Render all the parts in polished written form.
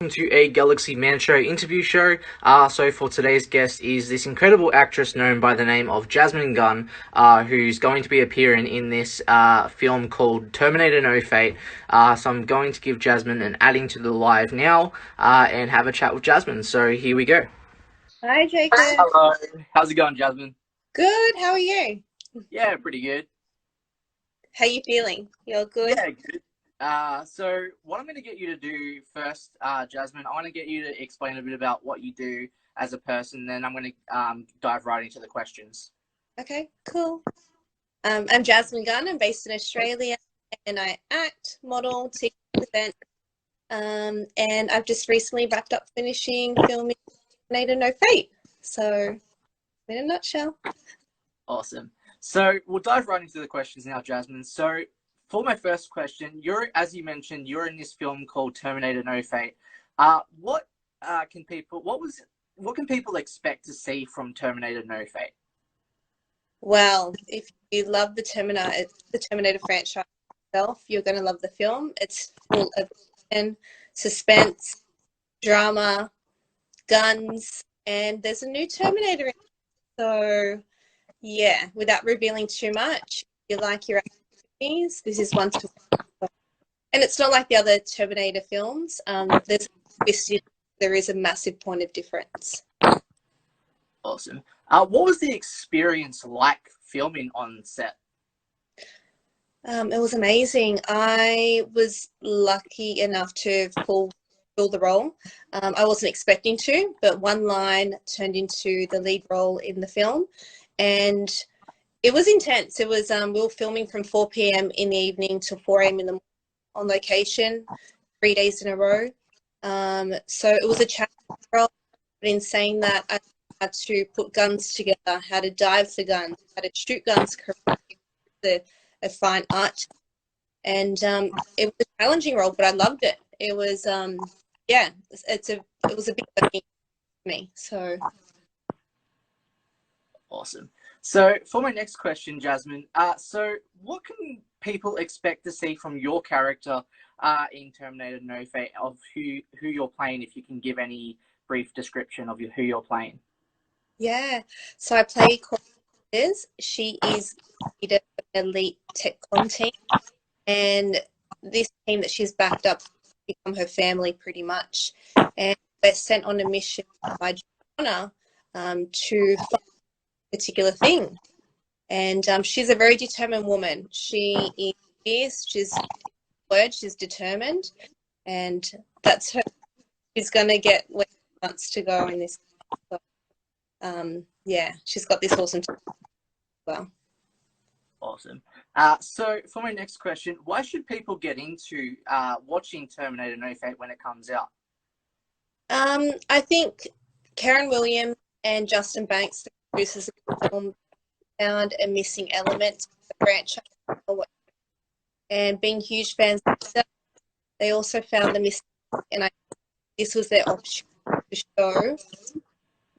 welcome to a Galaxy Man Show interview show. So for today's guest is this incredible actress known by the name of Jasmine Gunn, who's going to be appearing in this film called Terminator No Fate. So I'm going to give Jasmine an adding to the live now and have a chat with Jasmine. So here we go. Hi, Jacob. Hello, how's it going, Jasmine? Good. How are you? Yeah, pretty good. How you feeling? You're good? Yeah, good. So what I'm going to get you to do first, Jasmine, I want to get you to explain a bit about what you do as a person. Then I'm going to dive right into the questions. Okay, cool. I'm Jasmine Gunn. I'm based in Australia, and I act, model, TV present. And I've just recently wrapped up finishing filming Terminator No Fate. So, in a nutshell. Awesome. So we'll dive right into the questions now, Jasmine. So for my first question, as you mentioned, you're in this film called Terminator No Fate. What can people expect to see from Terminator No Fate? Well, if you love the Terminator franchise itself, you're going to love the film. It's full of action, suspense, drama, guns, and there's a new Terminator in it. So, yeah, without revealing too much, if you like your activities, this is one to watch. And it's not like the other Terminator films. There is a massive point of difference. Awesome. What was the experience like filming on set? It was amazing. I was lucky enough to fill the role. I wasn't expecting to, but one line turned into the lead role in the film, and it was intense. It was we were filming from 4 p.m. in the evening to 4 a.m. in the morning on location, 3 days in a row. So it was a challenge role. But in saying that, I had to put guns together, how to dive for guns, how to shoot guns correctly, a fine art, and it was a challenging role, but I loved it. It was yeah, it was a big learning for me. So Awesome. So for my next question, Jasmine, so what can people expect to see from your character in Terminator No Fate of who you're playing, if you can give any brief description of who you're playing? yeah, so I play Cortez. She is leader of an elite tech con team, and this team that she's backed up become her family pretty much. And we're sent on a mission by Jonah to find a particular thing. And she's a very determined woman. She is fierce, she's determined, and that's her. She's going to get where she wants to go in this. So, yeah, she's got this awesome team as well. Awesome. So for my next question, why should people get into watching Terminator No Fate when it comes out? I think Karen Williams and Justin Banks, the producers of the film, found a missing element to the franchise. And being huge fans of themselves, they also found the missing link, and this was their opportunity to show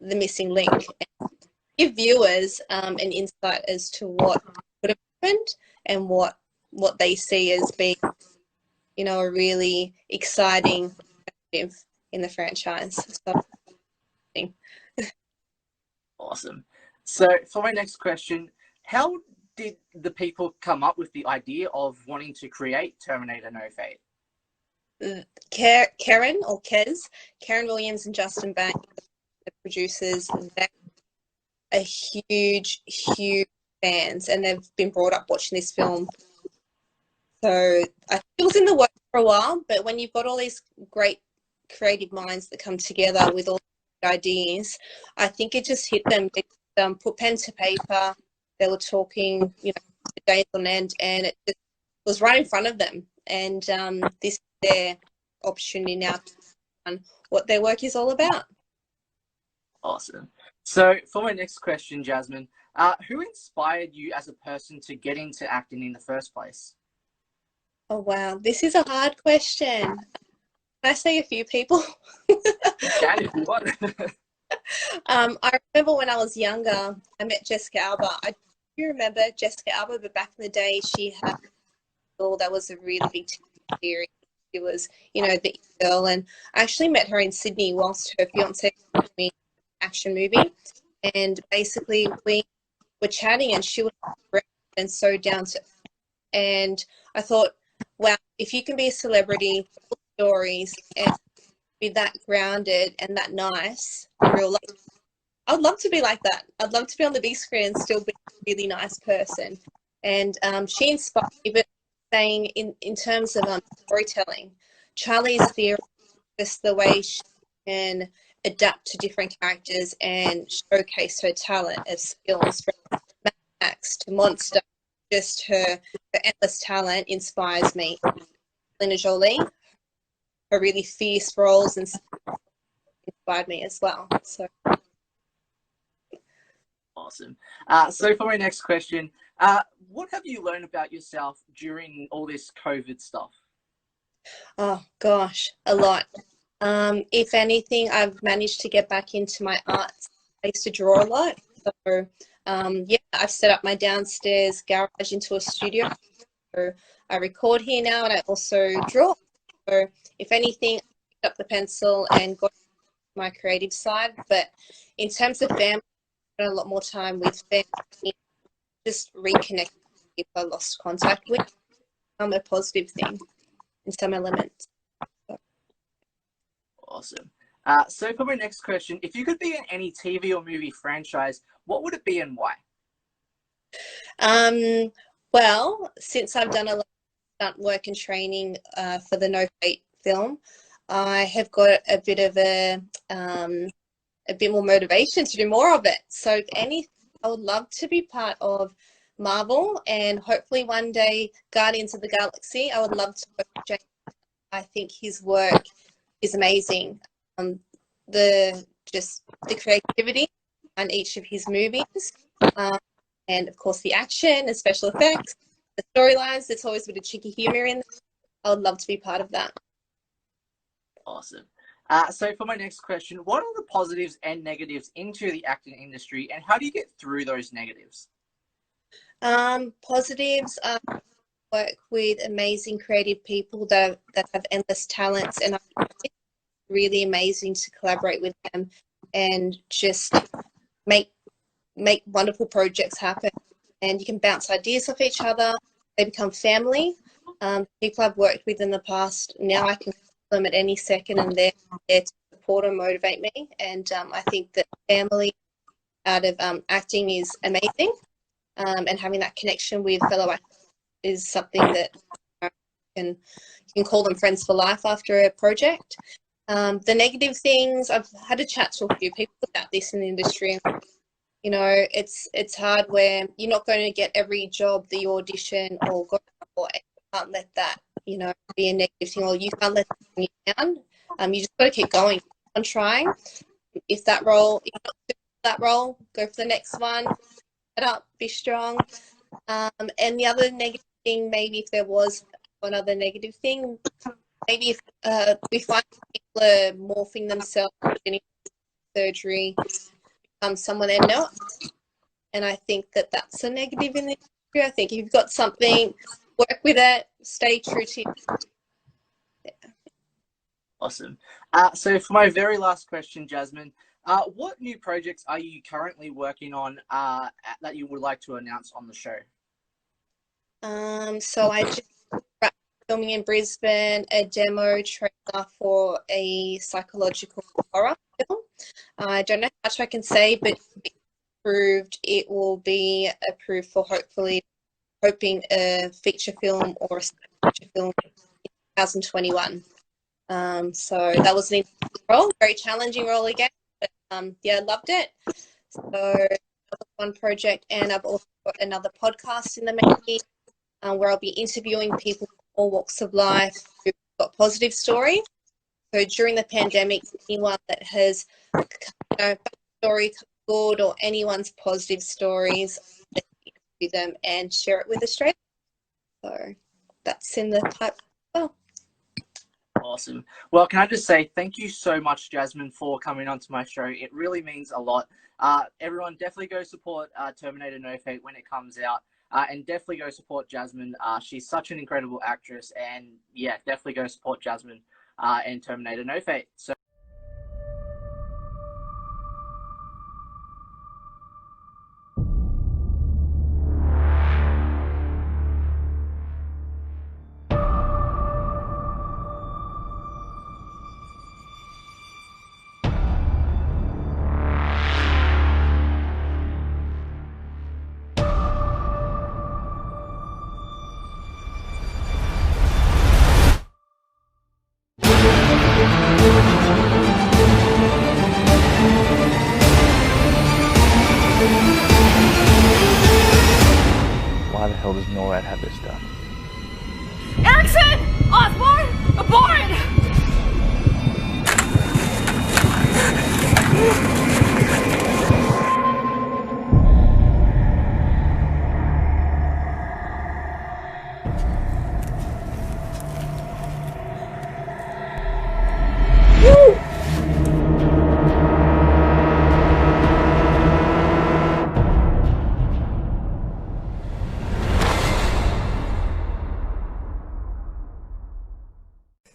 the missing link and give viewers an insight as to what could have happened and what they see as being, a really exciting in the franchise. So, Awesome. So for my next question, how did the people come up with the idea of wanting to create Terminator No Fate? Karen or Kez, Karen Williams and Justin Banks, the producers, they're a huge fans, and they've been brought up watching this film. So I think it was in the works for a while, but when you've got all these great creative minds that come together with all the ideas, I think it just hit them. They put pen to paper. They were talking, days on end, and it just was right in front of them. And this is their opportunity now to learn what their work is all about. Awesome. So for my next question, Jasmine, who inspired you as a person to get into acting in the first place? Oh, wow. This is a hard question. Can I say a few people? You can if you want. I remember when I was younger, I met Jessica Alba. I do remember Jessica Alba, but back in the day, she had that was a really big series. She was, you know, the girl. And I actually met her in Sydney whilst her fiance was doing an action movie. And basically we were chatting and she was and so down to, and I thought, wow, if you can be a celebrity, tell stories and be that grounded and that nice in real life, I'd love to be like that. I'd love to be on the big screen and still be a really nice person. And she inspired me, but saying in terms of storytelling, Charlie's theory, just the way she can adapt to different characters and showcase her talent of skills from Max to Monster, just her endless talent inspires me. Lena Jolie, her really fierce roles and inspired me as well. So Awesome. So for my next question, what have you learned about yourself during all this COVID stuff? oh gosh, a lot. If anything, I've managed to get back into my arts. I used to draw a lot. So yeah, I've set up my downstairs garage into a studio. So I record here now and I also draw. So if anything, I picked up the pencil and got my creative side. But in terms of family, I spent a lot more time with family, just reconnecting with people I lost contact with. A positive thing in some elements. Awesome. So for my next question, if you could be in any TV or movie franchise, what would it be and why? Well, since I've done a lot of stunt work and training for the No Fate film, I have got a bit of a bit more motivation to do more of it. So if anything, I would love to be part of Marvel and hopefully one day Guardians of the Galaxy. I would love to work with James. I think his work is amazing. The creativity on each of his movies, and of course the action and special effects, the storylines. There's always a bit of cheeky humor in there. I would love to be part of that. Awesome. So for my next question, what are the positives and negatives into the acting industry, and how do you get through those negatives? Positives. Work with amazing creative people that have endless talents, and it's really amazing to collaborate with them and just make wonderful projects happen. And you can bounce ideas off each other. They become family. People I've worked with in the past, now I can call them at any second and they're there to support and motivate me. And I think that family out of acting is amazing. And having that connection with fellow actors is something that you can call them friends for life after a project. The negative things, I've had a chat to a few people about this in the industry. You know, it's hard where you're not going to get every job that you audition or go for, and you can't let that, you know, be a negative thing, or you can't let that bring you down. You just got to keep going on trying. If that role, if you're not good for that role, go for the next one. Get up, be strong. And the other negative thing, maybe if there was another negative thing, maybe if we find people are morphing themselves, getting surgery, become someone they're not. And I think that that's a negative in the industry. I think if you've got something, work with it, stay true to it. Yeah. Awesome. So for my very last question, Jasmine, what new projects are you currently working on that you would like to announce on the show? So I just wrapped filming in Brisbane a demo trailer for a psychological horror film. I don't know how much I can say, but if it's approved, it will be approved for hoping a feature film or a feature film in 2021. So that was an interesting role, very challenging role again. But, yeah, I loved it. So that was one project, and I've also got another podcast in the making where I'll be interviewing people from all walks of life who've got positive stories. So during the pandemic, anyone that has, you know, story good or anyone's positive stories, I'll interview them and share it with Australia. So that's in the pipe as well. Awesome. Well, can I just say thank you so much, Jasmine, for coming onto my show. It really means a lot. Everyone definitely go support Terminator No Fate when it comes out. and definitely go support Jasmine. She's such an incredible actress, and yeah, definitely go support Jasmine and Terminator No Fate. So. Why the hell does NORAD have this stuff? Erickson! Osborne! Aboard!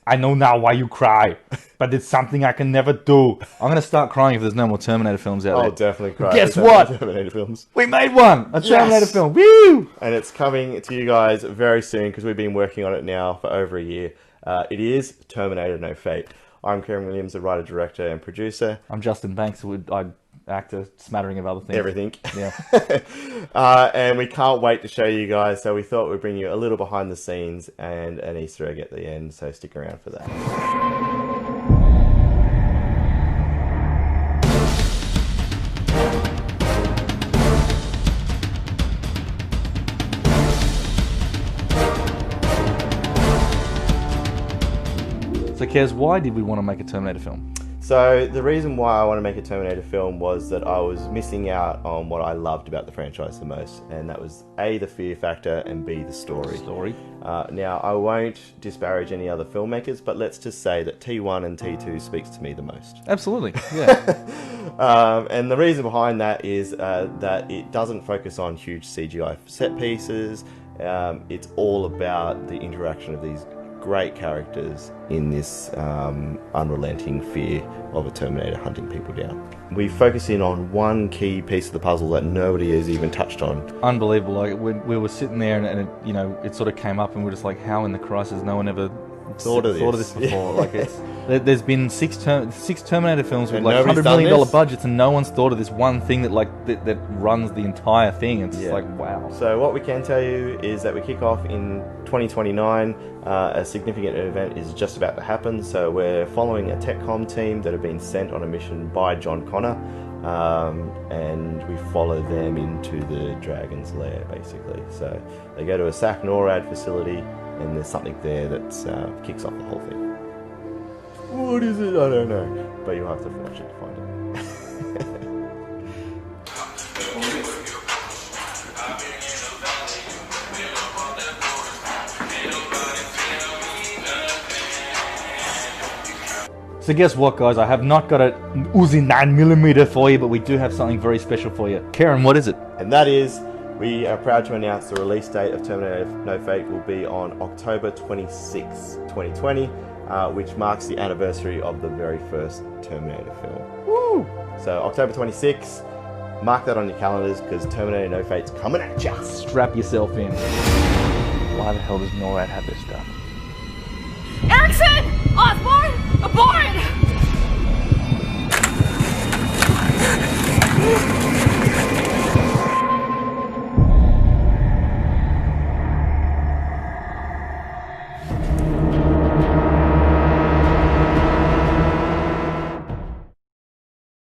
I know now why you cry, but it's something I can never do. I'm going to start crying if there's no more Terminator films out there. I'll definitely cry. Guess for what? Terminator films. We made one! A Terminator Yes! film. Woo! And it's coming to you guys very soon because we've been working on it now for over a year. It is Terminator No Fate. I'm Kieran Williams, the writer, director, and producer. I'm Justin Banks. I act a smattering of other things. Everything. Yeah. And we can't wait to show you guys, so we thought we'd bring you a little behind the scenes and an Easter egg at the end, so stick around for that. So, Kez, why did we want to make a Terminator film? So the reason why I want to make a Terminator film was that I was missing out on what I loved about the franchise the most, and that was A, the fear factor, and B, the story. Now, I won't disparage any other filmmakers, but let's just say that T1 and T2 speaks to me the most. Absolutely, yeah. And the reason behind that is that it doesn't focus on huge CGI set pieces. It's all about the interaction of these great characters in this unrelenting fear of a Terminator hunting people down. We focus in on one key piece of the puzzle that nobody has even touched on. Unbelievable. Like, we were sitting there and it, you know, it sort of came up and we're just like, how in the Christ has no one ever thought of this before? Like, there's been six Terminator films with And like nobody's $100 million done this? budgets, and no one's thought of this one thing that runs the entire thing. It's like, wow. So what we can tell you is that we kick off in 2029. A significant event is just about to happen. So we're following a TechCom team that have been sent on a mission by John Connor, and we follow them into the Dragon's Lair, basically. So they go to a SAC NORAD facility, and there's something there that kicks off the whole thing. What is it? I don't know. But you'll have to watch it to find it. So guess what, guys? I have not got a Uzi 9mm for you, but we do have something very special for you. Karen, what is it? And that is, we are proud to announce the release date of Terminator No Fate will be on October 26, 2020, which marks the anniversary of the very first Terminator film. Woo! So October 26, mark that on your calendars because Terminator No Fate's coming at ya. Strap yourself in. Why the hell does NORAD have this stuff? Erickson! Osborne! Aboard!